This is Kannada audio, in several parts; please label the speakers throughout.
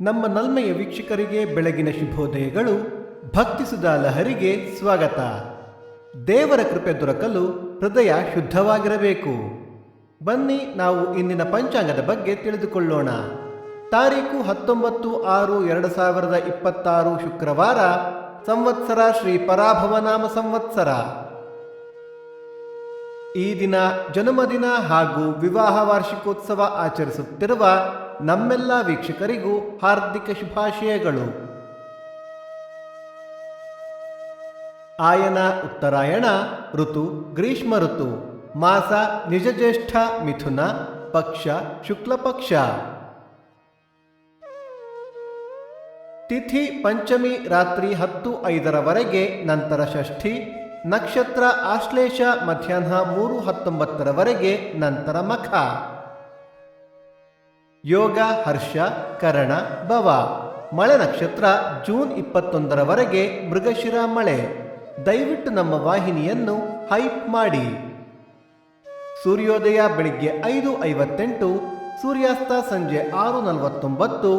Speaker 1: ನಮ್ಮ ನಲ್ಮೆಯ ವೀಕ್ಷಕರಿಗೆ ಬೆಳಗಿನ ಶುಭೋದಯಗಳು. ಭಕ್ತಿ ಸುಧಾ ಲಹರಿಗೆ ಸ್ವಾಗತ. ದೇವರ ಕೃಪೆ ದೊರಕಲು ಹೃದಯ ಶುದ್ಧವಾಗಿರಬೇಕು. ಬನ್ನಿ ನಾವು ಇಂದಿನ ಪಂಚಾಂಗದ ಬಗ್ಗೆ ತಿಳಿದುಕೊಳ್ಳೋಣ. ತಾರೀಕು 19/6/2026 ಶುಕ್ರವಾರ, ಸಂವತ್ಸರ ಶ್ರೀ ಪರಾಭವನಾಮ ಸಂವತ್ಸರ. ಈ ದಿನ ಜನ್ಮದಿನ ಹಾಗೂ ವಿವಾಹ ವಾರ್ಷಿಕೋತ್ಸವ ಆಚರಿಸುತ್ತಿರುವ ನಮ್ಮೆಲ್ಲ ವೀಕ್ಷಕರಿಗೂ ಹಾರ್ದಿಕ ಶುಭಾಶಯಗಳು. ಆಯನ ಉತ್ತರಾಯಣ ಋತು ಗ್ರೀಷ್ಮ ಋತು. ಮಾಸ ನಿಜಜ್ಯೇಷ್ಠ ಮಿಥುನ, ಪಕ್ಷ ಶುಕ್ಲ ಪಕ್ಷ. ತಿಥಿ ಪಂಚಮಿ ರಾತ್ರಿ 10:05 ನಂತರ ಷಷ್ಠಿ. ನಕ್ಷತ್ರ ಆಶ್ಲೇಷ ಮಧ್ಯಾಹ್ನ 3:19 ನಂತರ ಮಖ. ಯೋಗ ಹರ್ಷ ಕರಣ ಭವ. ಮಳೆ ನಕ್ಷತ್ರ ಜೂನ್ 21 ಮೃಗಶಿರ ಮಳೆ. ದಯವಿಟ್ಟು ನಮ್ಮ ವಾಹಿನಿಯನ್ನು ಹೈಪ್ ಮಾಡಿ. ಸೂರ್ಯೋದಯ ಬೆಳಿಗ್ಗೆ 5:58, ಸೂರ್ಯಾಸ್ತ ಸಂಜೆ 6:49,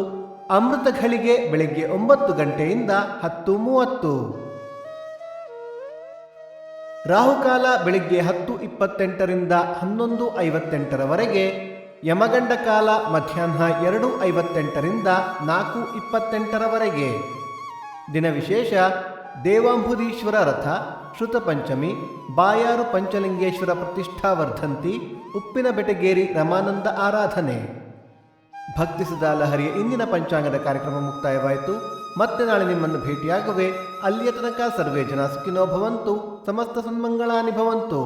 Speaker 1: ಅಮೃತ ಘಳಿಗೆ ಬೆಳಿಗ್ಗೆ 9 ಗಂಟೆಯಿಂದ 10:30. ರಾಹುಕಾಲ ಬೆಳಿಗ್ಗೆ 10:28 11:58. ಯಮಗಂಡ ಕಾಲ ಮಧ್ಯಾಹ್ನ 2:58 4:28. ದಿನ ವಿಶೇಷ: ದೇವಾಂಬುದೀಶ್ವರ ರಥ, ಶ್ರುತ ಪಂಚಮಿ, ಬಾಯಾರು ಪಂಚಲಿಂಗೇಶ್ವರ ಪ್ರತಿಷ್ಠಾ ವರ್ಧಂತಿ, ಉಪ್ಪಿನ ಬೆಟಗೇರಿ ರಮಾನಂದ ಆರಾಧನೆ. ಭಕ್ತಿ ಸುಧಾ ಲಹರಿಯ ಇಂದಿನ ಪಂಚಾಂಗದ ಕಾರ್ಯಕ್ರಮ ಮುಕ್ತಾಯವಾಯಿತು. ಮತ್ತೆ ನಾಳೆ ನಿಮ್ಮನ್ನು ಭೇಟಿಯಾಗುವೆ. ಅಲ್ಲಿಯ ತನಕ ಸರ್ವೇ ಜನ ಸುಖಿನೋ ಭವಂತು, ಸಮಸ್ತ ಸನ್ಮಂಗಳಾನಿ ಭವಂತು.